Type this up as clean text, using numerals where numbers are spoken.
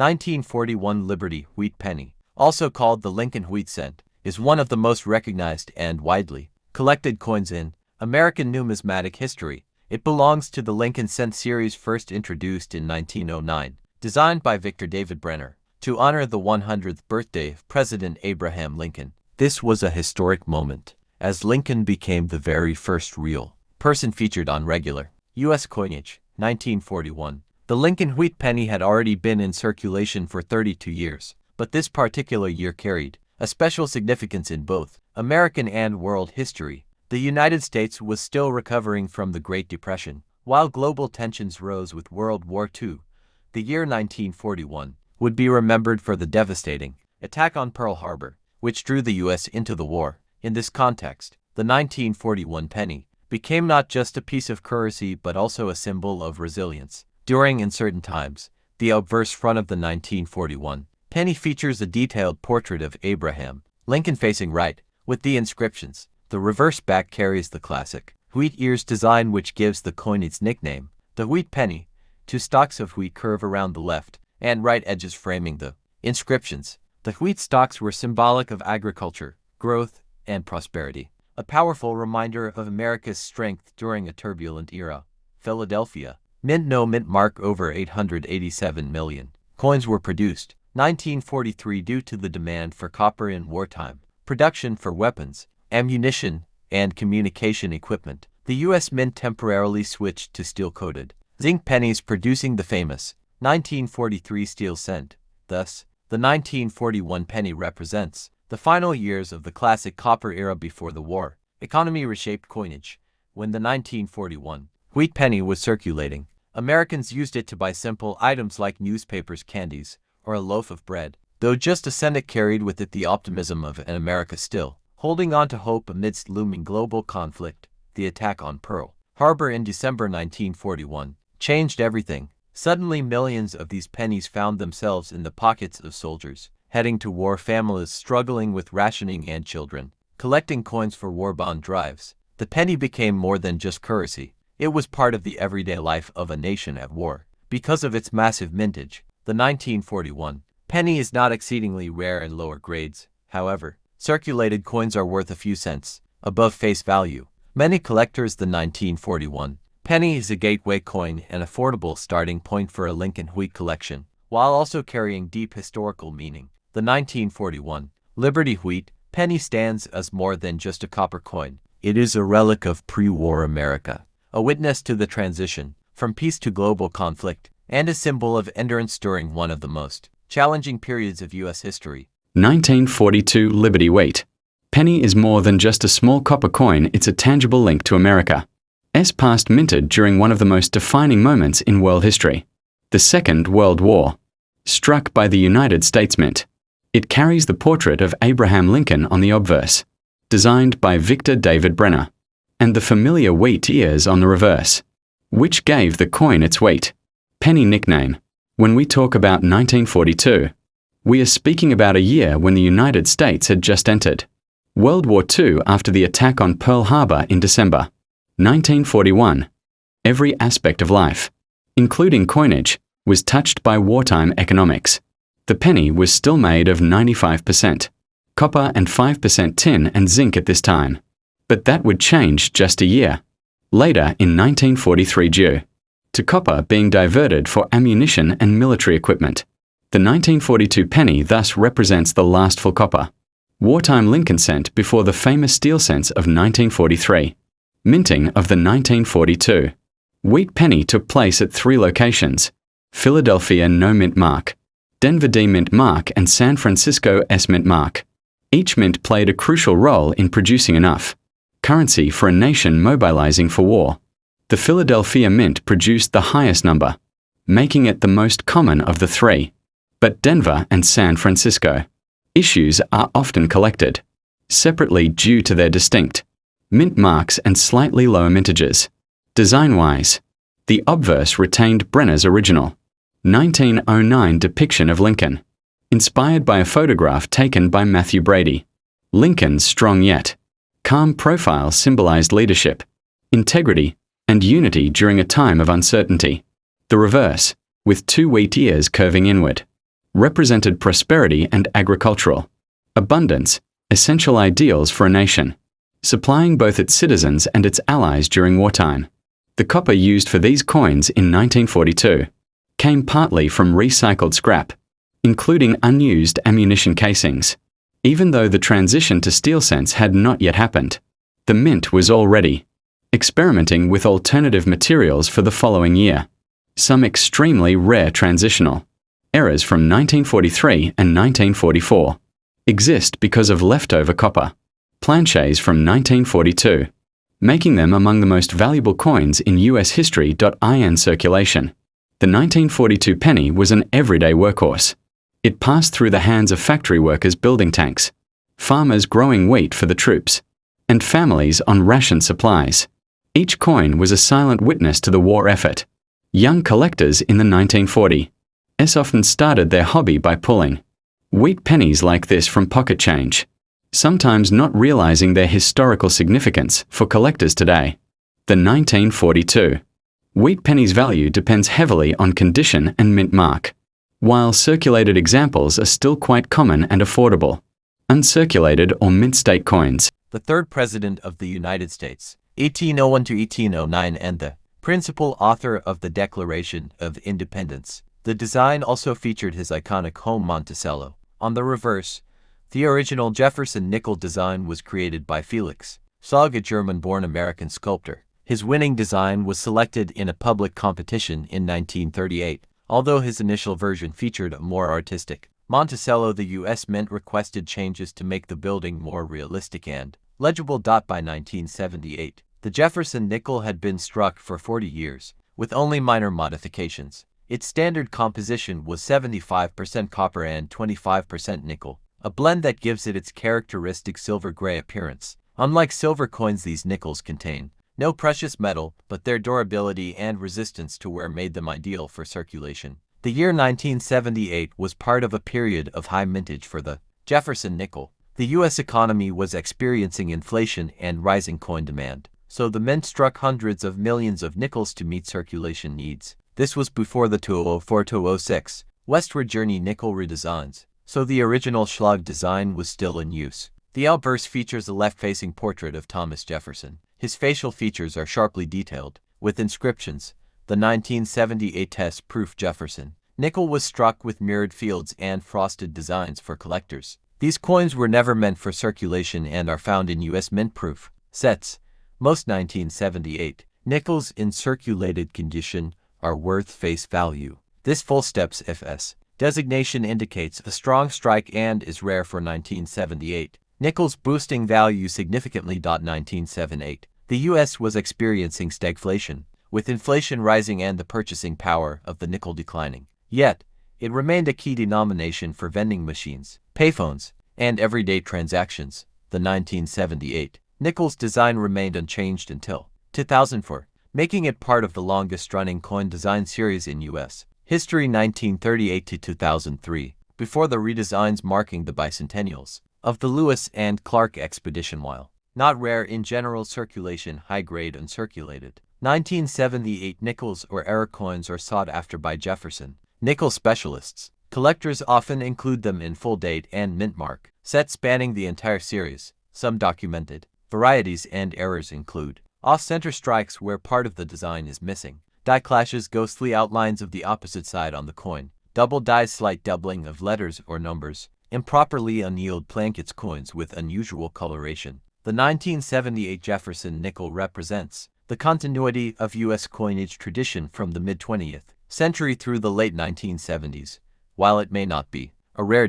1941 Liberty Wheat Penny, also called the Lincoln Wheat Cent, is one of the most recognized and widely collected coins in American numismatic history. It belongs to the Lincoln Cent series, first introduced in 1909, designed by Victor David Brenner, to honor the 100th birthday of President Abraham Lincoln. This was a historic moment, as Lincoln became the very first real person featured on regular U.S. coinage. 1941. The Lincoln Wheat Penny had already been in circulation for 32 years, but this particular year carried a special significance in both American and world history. The United States was still recovering from the Great Depression, while global tensions rose with World War II. The year 1941 would be remembered for the devastating attack on Pearl Harbor, which drew the U.S. into the war. In this context, the 1941 penny became not just a piece of currency but also a symbol of resilience. During uncertain times, the obverse front of the 1941 penny features a detailed portrait of Abraham Lincoln facing right, with the inscriptions. The reverse back carries the classic wheat ears design, which gives the coin its nickname, the wheat penny. Two stalks of wheat curve around the left and right edges framing the inscriptions. The wheat stalks were symbolic of agriculture, growth, and prosperity, a powerful reminder of America's strength during a turbulent era. Philadelphia Mint. No mint mark. Over 887 million coins were produced. 1943 due to the demand for copper in wartime production for weapons, ammunition, and communication equipment. The U.S. Mint temporarily switched to steel-coated zinc pennies, producing the famous 1943 steel cent. Thus, the 1941 penny represents the final years of the classic copper era before the war. Economy reshaped coinage. When the 1941 wheat penny was circulating, Americans used it to buy simple items like newspapers, candies, or a loaf of bread. Though just a cent, it carried with it the optimism of an America still holding on to hope amidst looming global conflict. The attack on Pearl Harbor in December 1941 changed everything. Suddenly, millions of these pennies found themselves in the pockets of soldiers heading to war, families struggling with rationing, and children collecting coins for war bond drives. The penny became more than just currency. It was part of the everyday life of a nation at war. Because of its massive mintage, the 1941 penny is not exceedingly rare in lower grades. However, circulated coins are worth a few cents above face value. Many collectors, the 1941 penny is a gateway coin, an affordable starting point for a Lincoln wheat collection, while also carrying deep historical meaning. The 1941 Liberty Wheat Penny stands as more than just a copper coin. It is a relic of pre-war America, a witness to the transition from peace to global conflict, and a symbol of endurance during one of the most challenging periods of U.S. history. 1942 Liberty Wheat Penny is more than just a small copper coin. It's a tangible link to America. Past minted during one of the most defining moments in world history, the Second World War. Struck by the United States Mint. It carries the portrait of Abraham Lincoln on the obverse, designed by Victor David Brenner, and the familiar wheat ears on the reverse, which gave the coin its weight. Penny nickname. When we talk about 1942, we are speaking about a year when the United States had just entered World War II after the attack on Pearl Harbor in December 1941. Every aspect of life, including coinage, was touched by wartime economics. The penny was still made of 95% copper and 5% tin and zinc at this time. But that would change just a year later in 1943 due to copper being diverted for ammunition and military equipment. The 1942 penny thus represents the last full copper wartime Lincoln cent before the famous steel cents of 1943. Minting of the 1942 wheat penny took place at 3 locations: Philadelphia No Mint Mark, Denver D Mint Mark, and San Francisco S Mint Mark. Each mint played a crucial role in producing enough currency for a nation mobilizing for war. The Philadelphia Mint produced the highest number, making it the most common of the 3. But Denver and San Francisco issues are often collected separately due to their distinct mint marks and slightly lower mintages. Design-wise, the obverse retained Brenner's original 1909 depiction of Lincoln, inspired by a photograph taken by Matthew Brady. Lincoln's strong yet calm profile symbolized leadership, integrity, and unity during a time of uncertainty. The reverse, with 2 wheat ears curving inward, represented prosperity and agricultural abundance, essential ideals for a nation, supplying both its citizens and its allies during wartime. The copper used for these coins in 1942 came partly from recycled scrap, including unused ammunition casings. Even though the transition to steel cents had not yet happened, the mint was already experimenting with alternative materials for the following year. Some extremely rare transitional errors from 1943 and 1944 exist because of leftover copper planchets from 1942, making them among the most valuable coins in US history. In circulation, the 1942 penny was an everyday workhorse. It passed through the hands of factory workers building tanks, farmers growing wheat for the troops, and families on ration supplies. Each coin was a silent witness to the war effort. Young collectors in the 1940s often started their hobby by pulling wheat pennies like this from pocket change, sometimes not realizing their historical significance for collectors today. The 1942 wheat penny's value depends heavily on condition and mint mark. While circulated examples are still quite common and affordable, uncirculated or mint state coins. The third President of the United States, 1801 to 1809, and the principal author of the Declaration of Independence. The design also featured his iconic home Monticello. On the reverse, the original Jefferson nickel design was created by Felix Zog, a German-born American sculptor. His winning design was selected in a public competition in 1938. Although his initial version featured a more artistic Monticello, the U.S. Mint requested changes to make the building more realistic and legible. By 1978, the Jefferson nickel had been struck for 40 years, with only minor modifications. Its standard composition was 75% copper and 25% nickel, a blend that gives it its characteristic silver-gray appearance. Unlike silver coins, these nickels contain no precious metal, but their durability and resistance to wear made them ideal for circulation. The year 1978 was part of a period of high mintage for the Jefferson nickel. The U.S. economy was experiencing inflation and rising coin demand, so the mint struck hundreds of millions of nickels to meet circulation needs. This was before the 2004-2006 westward journey nickel redesigns, so the original Schlag design was still in use. The outburst features a left-facing portrait of Thomas Jefferson. His facial features are sharply detailed, with inscriptions. The 1978 test-proof Jefferson nickel was struck with mirrored fields and frosted designs for collectors. These coins were never meant for circulation and are found in U.S. mint-proof sets. Most 1978 nickels in circulated condition are worth face value. This full steps FS designation indicates a strong strike and is rare for 1978 nickels, boosting value significantly. 1978, the U.S. was experiencing stagflation, with inflation rising and the purchasing power of the nickel declining. Yet, it remained a key denomination for vending machines, payphones, and everyday transactions. The 1978 nickel's design remained unchanged until 2004, making it part of the longest-running coin design series in U.S. history. 1938 to 2003, before the redesigns marking the bicentennials of the Lewis and Clark expedition. While not rare in general circulation, high-grade uncirculated 1978 nickels or error coins are sought after by Jefferson nickel specialists. Collectors often include them in full date and mint mark sets spanning the entire series. Some documented varieties and errors include off-center strikes where part of the design is missing, die clashes, ghostly outlines of the opposite side on the coin, double dies, slight doubling of letters or numbers, improperly annealed plankets, coins with unusual coloration. The 1978 Jefferson nickel represents the continuity of U.S. coinage tradition from the mid-20th century through the late 1970s. While it may not be a rare